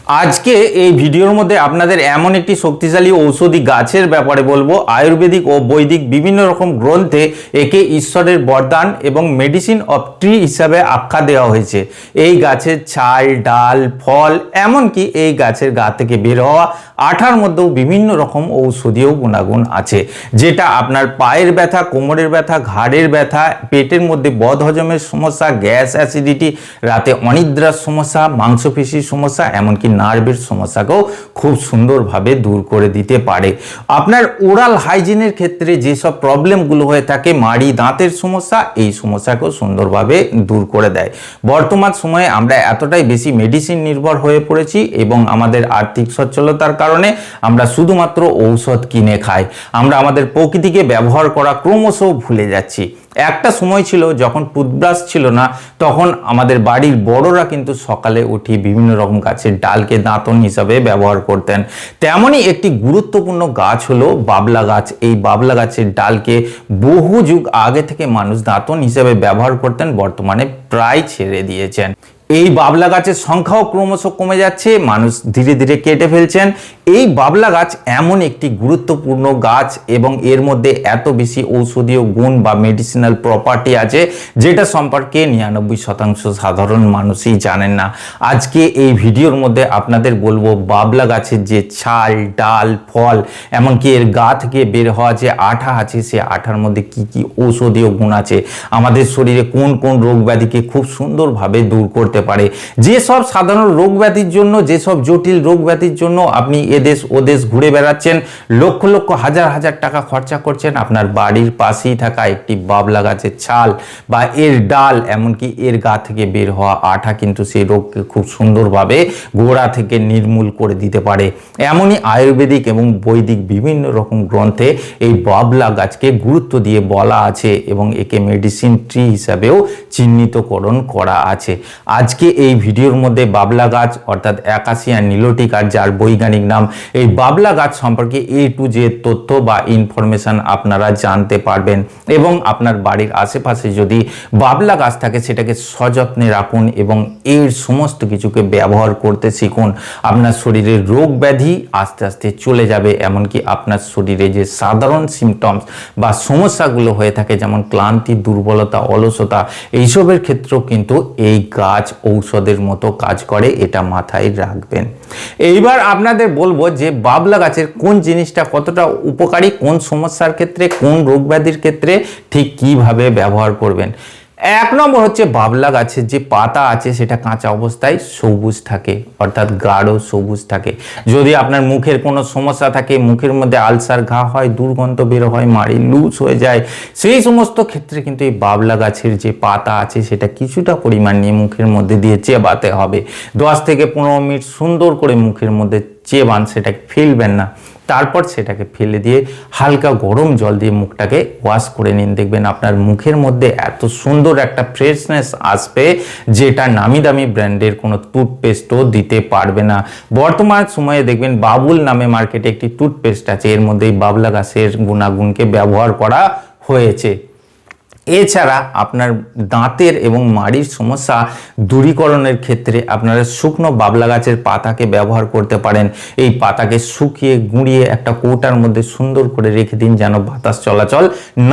আজকে এই ভিডিওর মধ্যে আপনাদের এমন একটি শক্তিশালী ঔষধি গাছের ব্যাপারে বলবো। আয়ুর্বেদিক ও বৈদিক বিভিন্ন রকম গ্রন্থে একে ঈশ্বরের বরদান এবং মেডিসিন অফ ট্রি হিসাবে আখ্যা দেওয়া হয়েছে। এই গাছের ছাল, ডাল, ফল, এমনকি এই গাছের গা থেকে বের হওয়া আঠার মধ্যেও বিভিন্ন রকম ঔষধীয় গুণাগুণ আছে, যেটা আপনার পায়ের ব্যথা, কোমরের ব্যথা, ঘাড়ের ব্যথা, পেটের মধ্যে বদহজমের সমস্যা, গ্যাস, অ্যাসিডিটি, রাতে অনিদ্রার সমস্যা, মাংসপেশির সমস্যা, এমনকি নার্ভের সমস্যাকেও খুব সুন্দরভাবে দূর করে দিতে পারে। আপনার ওরাল হাইজিনের ক্ষেত্রে যেসব প্রবলেমগুলো হয়ে থাকে, মাড়ি, দাঁতের সমস্যা, এই সমস্যাকেও সুন্দরভাবে দূর করে দেয়। বর্তমান সময়ে আমরা এতটাই বেশি মেডিসিন নির্ভর হয়ে পড়েছি এবং আমাদের আর্থিক সচ্ছলতার কারণে আমরা শুধুমাত্র ঔষধ কিনে খাই। আমরা আমাদের প্রকৃতিকে ব্যবহার করা ক্রমশ ভুলে যাচ্ছি। একটা সময় ছিল যখন টুথব্রাশ ছিল না, তখন আমাদের বাড়ির বড়রা কিন্তু সকালে উঠে বিভিন্ন রকম গাছের ডালকে দাঁতন হিসাবে ব্যবহার করতেন। তেমনই একটি গুরুত্বপূর্ণ গাছ হলো বাবলা গাছ। এই বাবলা গাছের ডালকে বহু যুগ আগে থেকে মানুষ দাঁতন হিসাবে ব্যবহার করতেন, বর্তমানে প্রায় ছেড়ে দিয়েছেন। এই বাবলা গাছের সংখ্যাও ক্রমশ কমে যাচ্ছে, মানুষ ধীরে ধীরে কেটে ফেলছেন। এই বাবলা গাছ এমন একটি গুরুত্বপূর্ণ গাছ এবং এর মধ্যে এত বেশি ঔষধীয় গুণ বা মেডিসিনাল প্রপার্টি আছে, যেটা সম্পর্কে 99% সাধারণ মানুষই জানেন না। আজকে এই ভিডিওর মধ্যে আপনাদের বলবো বাবলা গাছের যে ছাল, ডাল, ফল, এমনকি এর গা থেকে বের হওয়া যে আঠা আছে, সে আঠার মধ্যে কি কি ঔষধীয় গুণ আছে, আমাদের শরীরে কোন কোন রোগ ব্যাধিকে খুব সুন্দরভাবে দূর করতে পারে। যেসব সাধারণ রোগ ব্যাধির জন্য, যেসব জটিল রোগ ব্যাধির জন্য আপনি এদেশ ওদেশ ঘুরে বেড়াচ্ছেন, লক্ষ লক্ষ হাজার হাজার টাকা খরচা করছেন, আপনার বাড়ির পাশেই থাকা একটি বাবলা গাছের ছাল বা এর ডাল, এমনকি এর গা থেকে বের হওয়া আঠা কিন্তু সেই রোগকে খুব সুন্দরভাবে গোড়া থেকে নির্মূল করে দিতে পারে। এমনই আয়ুর্বেদিক এবং বৈদিক বিভিন্ন রকম গ্রন্থে এই বাবলা গাছকে গুরুত্ব দিয়ে বলা আছে এবং একে মেডিসিন ট্রি হিসাবেও চিহ্নিতকরণ করা আছে। আজকে এই ভিডিওর মধ্যে বাবলা গাছ অর্থাৎ অ্যাকাসিয়া নিলোটিকা, যার বৈজ্ঞানিক নাম, এই বাবলা গাছ সম্পর্কে A to Z তথ্য বা ইনফরমেশন আপনারা জানতে পারবেন। এবং আপনার বাড়ির আশেপাশে যদি বাবলা গাছ থাকে, সেটাকে সযত্নে রাখুন এবং এর সমস্ত কিছুকে ব্যবহার করতে শিখুন। আপনার শরীরের রোগ ব্যাধি আস্তে আস্তে চলে যাবে, এমনকি আপনার শরীরে যে সাধারণ সিমটমস বা সমস্যাগুলো হয়ে থাকে, যেমন ক্লান্তি, দুর্বলতা, অলসতা, এইসবের ক্ষেত্রেও কিন্তু এই গাছ ঔষধের মতো কাজ করে, এটা মাথায় রাখবেন। এইবার আপনাদের বলবো যে বাবলা গাছের কোন জিনিসটা কতটা উপকারী, কোন সমস্যার ক্ষেত্রে, কোন রোগ ব্যাধির ক্ষেত্রে ঠিক কিভাবে ব্যবহার করবেন। এক নম্বর হচ্ছে বাবলা গাছের যে পাতা আছে সেটা কাঁচা অবস্থায় সবুজ থাকে, অর্থাৎ গাঢ় সবুজ থাকে। যদি আপনার মুখের কোনো সমস্যা থাকে, মুখের মধ্যে আলসার, ঘা হয়, দুর্গন্ধ বের হয়, মাড়ি লুজ হয়ে যায়, সেই সমস্ত ক্ষেত্রে কিন্তু এই বাবলা গাছের যে পাতা আছে সেটা কিছুটা পরিমাণ নিয়ে মুখের মধ্যে দিয়ে চেবাতে হবে। 10 থেকে 15 মিনিট সুন্দর করে মুখের মধ্যে চেবান, সেটাকে ফেলবেন না। তারপর সেটাকে ফেলে দিয়ে হালকা গরম জল দিয়ে মুখটাকে ওয়াশ করে নিন। দেখবেন আপনার মুখের মধ্যে এত সুন্দর একটা ফ্রেশনেস আসবে, যেটা নামি দামি ব্র্যান্ডের কোনো টুথপেস্টও দিতে পারবে না। বর্তমান সময়ে দেখবেন বাবুল নামে মার্কেটে একটি টুথপেস্ট আছে, এর মধ্যে বাবলা গাছের গুণাগুণকে ব্যবহার করা হয়েছে। এছাড়া আপনার দাঁতের এবং মাড়ির সমস্যা দূরীকরণের ক্ষেত্রে আপনারা শুকনো বাবলা গাছের পাতাকে ব্যবহার করতে পারেন। এই পাতাকে শুকিয়ে গুঁড়িয়ে একটা কৌটার মধ্যে সুন্দর করে রেখে দিন, যেন বাতাস চলাচল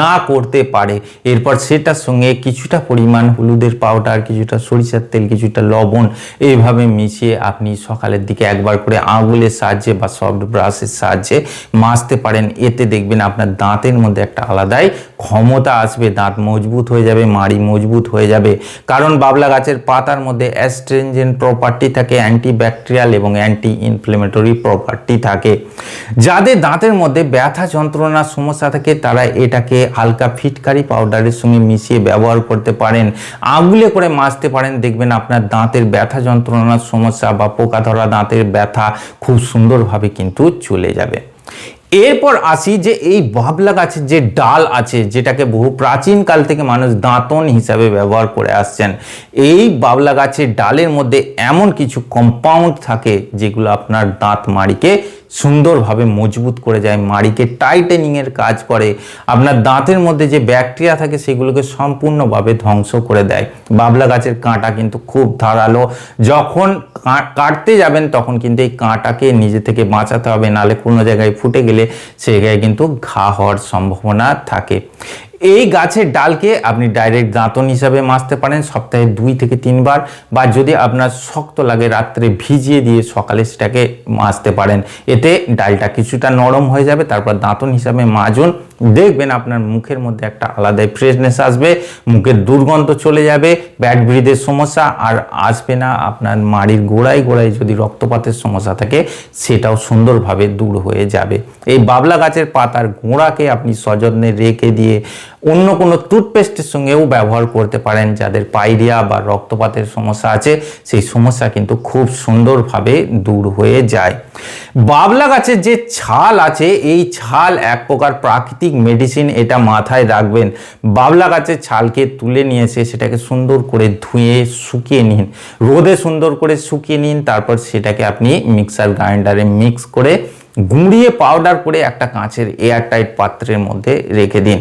না করতে পারে। এরপর সেটার সঙ্গে কিছুটা পরিমাণ হলুদের পাউডার, কিছুটা সরিষার তেল, কিছুটা লবণ, এইভাবে মিশিয়ে আপনি সকালের দিকে একবার করে আঙুলের সাহায্যে বা সফট ব্রাশের সাহায্যে মাজতে পারেন। এতে দেখবেন আপনার দাঁতের মধ্যে একটা আলাদাই ক্ষমতা আসবে, দাঁত মজবুত হয়ে যাবে, মাড়ি মজবুত হয়ে যাবে। কারণ বাবলা গাছের পাতার মধ্যে অ্যাস্ট্রিনজেন্ট প্রপার্টি থাকে, অ্যান্টিব্যাকটেরিয়াল এবং অ্যান্টি ইনফ্লেমেটরি প্রপার্টি থাকে। যাদের দাঁতের মধ্যে ব্যথা যন্ত্রণার সমস্যা থাকে, তারা এটাকে হালকা ফিটকারি পাউডারের সঙ্গে মিশিয়ে ব্যবহার করতে পারেন, আঙুলে করে মাজতে পারেন। দেখবেন আপনার দাঁতের ব্যথা যন্ত্রণার সমস্যা বা পোকা ধরা দাঁতের ব্যথা খুব সুন্দরভাবে কিন্তু চলে যাবে। এরপর আসি যে এই বাবলা গাছের যে ডাল আছে, যেটাকে বহু প্রাচীন কাল থেকে মানুষ দাঁতন হিসাবে ব্যবহার করে আসছেন। এই বাবলা গাছের ডালের মধ্যে এমন কিছু কম্পাউন্ড থাকে যেগুলো আপনার দাঁত মাড়িকে সুন্দরভাবে মজবুত করে যায়, মাড়িকে টাইটেনিংয়ের কাজ করে, আপনার দাঁতের মধ্যে যে ব্যাকটেরিয়া থাকে সেগুলোকে সম্পূর্ণভাবে ধ্বংস করে দেয়। বাবলা গাছের কাঁটা কিন্তু খুব ধারালো, যখন কাটতে যাবেন তখন কিন্তু এই কাঁটাকে নিজে থেকে বাঁচাতে হবে, নাহলে কোনো জায়গায় ফুটে গেলে সে জায়গায় কিন্তু ঘা হওয়ার সম্ভাবনা থাকে। এই গাছের ডালকে আপনি ডাইরেক্ট দাঁতন হিসাবে মাজতে পারেন সপ্তাহে 2 থেকে 3 বার, বা যদি আপনার শক্ত লাগে রাত্রে ভিজিয়ে দিয়ে সকালে সেটাকে মাজতে পারেন। এতে ডালটা কিছুটা নরম হয়ে যাবে, তারপর দাঁতন হিসাবে মাজুন, দেখবেন আপনার মুখের মধ্যে একটা আলাদাই ফ্রেশনেস আসবে, মুখের দুর্গন্ধ চলে যাবে, ব্যাড ব্রিথের সমস্যা আর আসবে না। আপনার মাড়ির গোড়ায় গোড়ায় যদি রক্তপাতের সমস্যা থাকে সেটাও সুন্দরভাবে দূর হয়ে যাবে। এই বাবলা গাছের পাতার গোড়াকে আপনি সযত্নে রেখে দিয়ে অন্য কোনো টুথপেস্টের সঙ্গেও ব্যবহার করতে পারেন। যাদের পাইরিয়া বা রক্তপাতের সমস্যা আছে সেই সমস্যা কিন্তু খুব সুন্দরভাবে দূর হয়ে যায়। বাবলা গাছের যে ছাল আছে এই ছাল এক প্রকার প্রাকৃতিক মেডিসিন, এটা মাথায় রাখবেন। বাবলা গাছের ছালকে তুলে নিয়ে এসে সেটাকে সুন্দর করে ধুয়ে শুকিয়ে নিন, রোদে সুন্দর করে শুকিয়ে নিন, তারপর সেটাকে আপনি মিক্সার গ্রাইন্ডারে মিক্স করে গুঁড়িয়ে পাউডার করে একটা কাঁচের এয়ারটাইট পাত্রের মধ্যে রেখে দিন।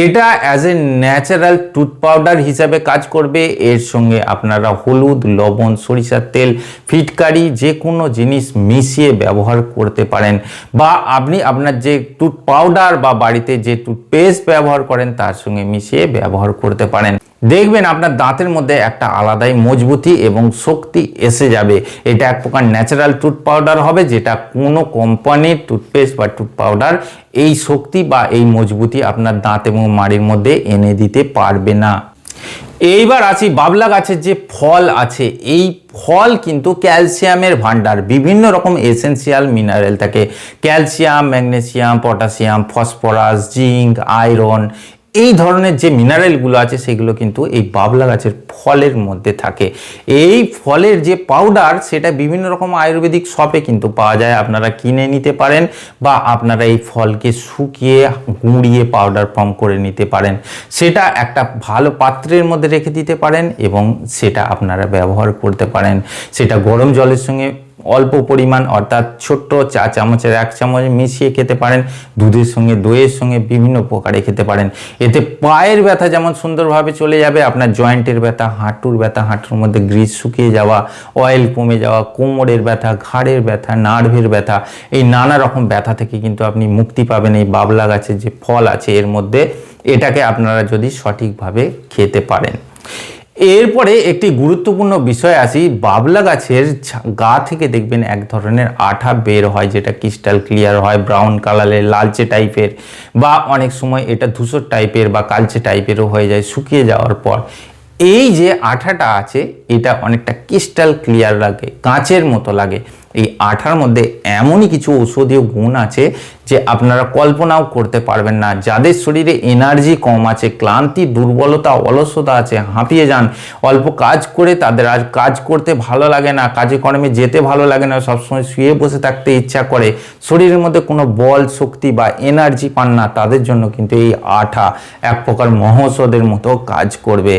এটা as a natural tooth powder হিসাবে কাজ করবে। এর সঙ্গে আপনারা হলুদ, লবণ, সরিষার তেল, ফিটকারি যে কোনো জিনিস মিশিয়ে ব্যবহার করতে পারেন, বা আপনি আপনার যে টুথ পাউডার বা বাড়িতে যে টুথপেস্ট ব্যবহার করেন তার সঙ্গে মিশিয়ে ব্যবহার করতে পারেন। দেখবেন আপনার দাঁতের মধ্যে একটা আলাদাই মজবুতি এবং শক্তি এসে যাবে। এটা এক প্রকার ন্যাচারাল টুথ পাউডার হবে, যেটা কোনো কোম্পানির টুথপেস্ট বা টুথ পাউডার এই শক্তি বা এই মজবুতি আপনার দাঁত এবং মাড়ির মধ্যে এনে দিতে পারবে না। এইবার আসি বাবলা গাছের যে ফল আছে, এই ফল কিন্তু ক্যালসিয়ামের ভান্ডার, বিভিন্ন রকম এসেনশিয়াল মিনারেল থাকে, calcium, magnesium, potassium, phosphorus, zinc, iron, এই ধরনের যে মিনারেলগুলো আছে সেগুলো কিন্তু এই বাবলা গাছের ফলের মধ্যে থাকে। এই ফলের যে পাউডার সেটা বিভিন্ন রকম আয়ুর্বেদিক শপে কিন্তু পাওয়া যায়, আপনারা কিনে নিতে পারেন, বা আপনারা এই ফলকে শুকিয়ে গুঁড়িয়ে পাউডার ফর্ম করে নিতে পারেন। সেটা একটা ভালো পাত্রের মধ্যে রেখে দিতে পারেন এবং সেটা আপনারা ব্যবহার করতে পারেন। সেটা গরম জলের সঙ্গে অল্প পরিমাণ অর্থাৎ ছোট্ট চা চামচের 1 চামচ মিশিয়ে খেতে পারেন, দুধের সঙ্গে, দইয়ের সঙ্গে বিভিন্ন প্রকারে খেতে পারেন। এতে পায়ের ব্যথা যেমন সুন্দরভাবে চলে যাবে, আপনার জয়েন্টের ব্যথা, হাঁটুর ব্যথা, হাঁটুর মধ্যে গ্রিস শুকিয়ে যাওয়া, অয়েল কমে যাওয়া, কোমরের ব্যথা, ঘাড়ের ব্যথা, নার্ভের ব্যথা, এই নানা রকম ব্যথা থেকে কিন্তু আপনি মুক্তি পাবেন এই বাবলা গাছের যে ফল আছে এর মধ্যে, এটাকে আপনারা যদি সঠিকভাবে খেতে পারেন। এরপরে একটি গুরুত্বপূর্ণ বিষয় আসি, বাবলা গাছের গা থেকে দেখবেন এক ধরনের আঠা বের হয়, যেটা ক্রিস্টাল ক্লিয়ার হয়, ব্রাউন কালারের, লালচে টাইপের, বা অনেক সময় এটা ধূসর টাইপের বা কালচে টাইপেরও হয়ে যায় শুকিয়ে যাওয়ার পর। এই যে আঠাটা আছে এটা অনেকটা ক্রিস্টাল ক্লিয়ার লাগে, কাঁচের মতো লাগে। এই আঠার মধ্যে এমনই কিছু ঔষধীয় গুণ আছে যে আপনারা কল্পনাও করতে পারবেন না। যাদের শরীরে এনার্জি কম আছে, ক্লান্তি, দুর্বলতা, অলসতা আছে, হাঁপিয়ে যান, অল্প কাজ করে তাদের আর কাজ করতে ভালো লাগে না, কাজে কর্মে যেতে ভালো লাগে না, সবসময় শুয়ে বসে থাকতে ইচ্ছা করে, শরীরের মধ্যে কোনো বল, শক্তি বা এনার্জি পান না, তাদের জন্য কিন্তু এই আঠা এক প্রকার মহৌষধের মতো কাজ করবে।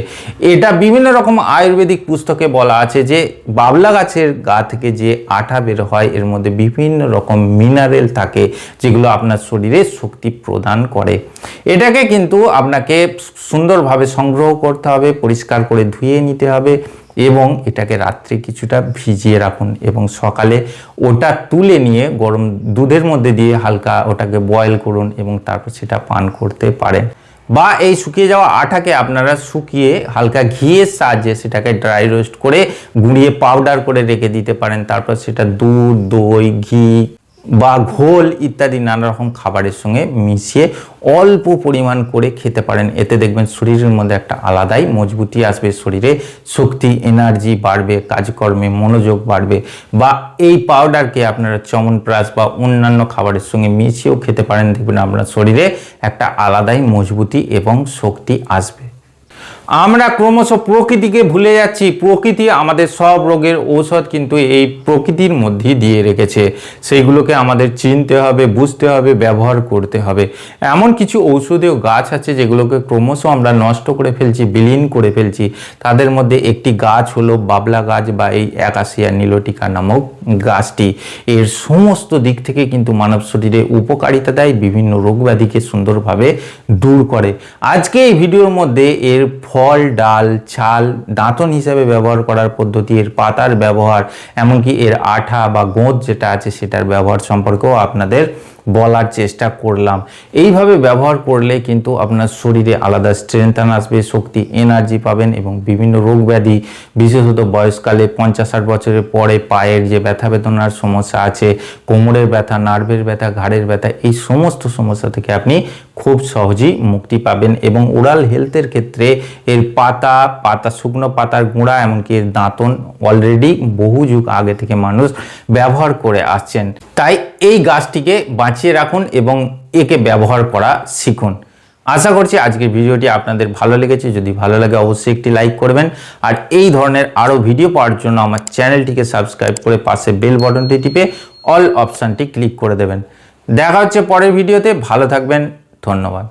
এটা বিভিন্ন রকম আয়ুর্বেদিক পুস্তকে বলা আছে যে বাবলা গাছের গা থেকে যে আঠা বের হয় এর মধ্যে বিভিন্ন রকম মিনারেল থাকে যেগুলো আপনার শরীরে শক্তি প্রদান করে। এটাকে কিন্তু আপনাকে সুন্দরভাবে সংগ্রহ করতে হবে, পরিষ্কার করে ধুয়ে নিতে হবে এবং এটাকে রাত্রে কিছুটা ভিজিয়ে রাখুন এবং সকালে ওটা তুলে নিয়ে গরম দুধের মধ্যে দিয়ে হালকা ওটাকে বয়েল করুন এবং তারপর সেটা পান করতে পারেন। বা এই শুকিয়ে যাওয়া আঠাকে আপনারা শুকিয়ে হালকা ঘিয়ের সাহায্যে সেটাকে ড্রাই রোস্ট করে গুঁড়িয়ে পাউডার করে রেখে দিতে পারেন। তারপর সেটা দুধ, দই, ঘি বা ঘোল ইত্যাদি নানা রকম খাবারের সঙ্গে মিশিয়ে অল্প পরিমাণ করে খেতে পারেন। এতে দেখবেন শরীরের মধ্যে একটা আলাদাই মজবুতি আসবে, শরীরে শক্তি, এনার্জি বাড়বে, কাজকর্মে মনোযোগ বাড়বে। বা এই পাউডারকে আপনারা চ্যবনপ্রাশ বা অন্যান্য খাবারের সঙ্গে মিশিয়েও খেতে পারেন, দেখবেন আপনার শরীরে একটা আলাদাই মজবুতি এবং শক্তি আসবে। আমরা ক্রমশ প্রকৃতিকে ভুলে যাচ্ছি। প্রকৃতি আমাদের সব রোগের ঔষধ কিন্তু এই প্রকৃতির মধ্যেই দিয়ে রেখেছে, সেইগুলোকে আমাদের চিনতে হবে, বুঝতে হবে, ব্যবহার করতে হবে। এমন কিছু ঔষধীয় গাছ আছে যেগুলোকে ক্রমশ আমরা নষ্ট করে ফেলছি, বিলীন করে ফেলছি। তাদের মধ্যে একটি গাছ হলো বাবলা গাছ বা এই অ্যাকাসিয়া নিলোটিকা নামক গাছটি। এর সমস্ত দিক থেকে কিন্তু মানব শরীরে উপকারিতা দেয়, বিভিন্ন রোগ ব্যাধিকে সুন্দরভাবে দূর করে। আজকে এই ভিডিওর মধ্যে এর ফল, ডাল, ছাল দাঁতন হিসেবে ব্যবহার করার পদ্ধতি, এর পাতার ব্যবহার, এমনকি এর আঠা বা গোঁদ যেটা আছে সেটার ব্যবহার সম্পর্কেও আপনাদের বলার চেষ্টা করলাম। এইভাবে ব্যবহার করলে কিন্তু আপনার শরীরে আলাদা স্ট্রেংথ আসবে, শক্তি, এনার্জি পাবেন এবং বিভিন্ন রোগ ব্যাধি, বিশেষত বয়সকালে 50-60 বছরের পরে পায়ের যে ব্যথা বেদনার সমস্যা আছে, কোমরের ব্যথা, নার্ভের ব্যথা, ঘাড়ের ব্যথা, এই সমস্ত সমস্যা থেকে আপনি খুব সহজেই মুক্তি পাবেন। এবং ওরাল হেলথের ক্ষেত্রে এর পাতা, শুকনো পাতার গুঁড়া, এমনকি এর দাঁতন অলরেডি বহু যুগ আগে থেকে মানুষ ব্যবহার করে আসছেন। তাই এই গাছটিকে বাঁচিয়ে রাখুন এবং একে ব্যবহার করা শিখুন। আশা করছি আজকের ভিডিওটি আপনাদের ভালো লেগেছে। যদি ভালো লাগে অবশ্যই একটি লাইক করবেন, আর এই ধরনের আরও ভিডিও পাওয়ার জন্য আমার চ্যানেলটিকে সাবস্ক্রাইব করে পাশে বেল বাটনটি টিপে অল অপশানটি ক্লিক করে দেবেন। দেখা হচ্ছে পরের ভিডিওতে। ভালো থাকবেন, ধন্যবাদ।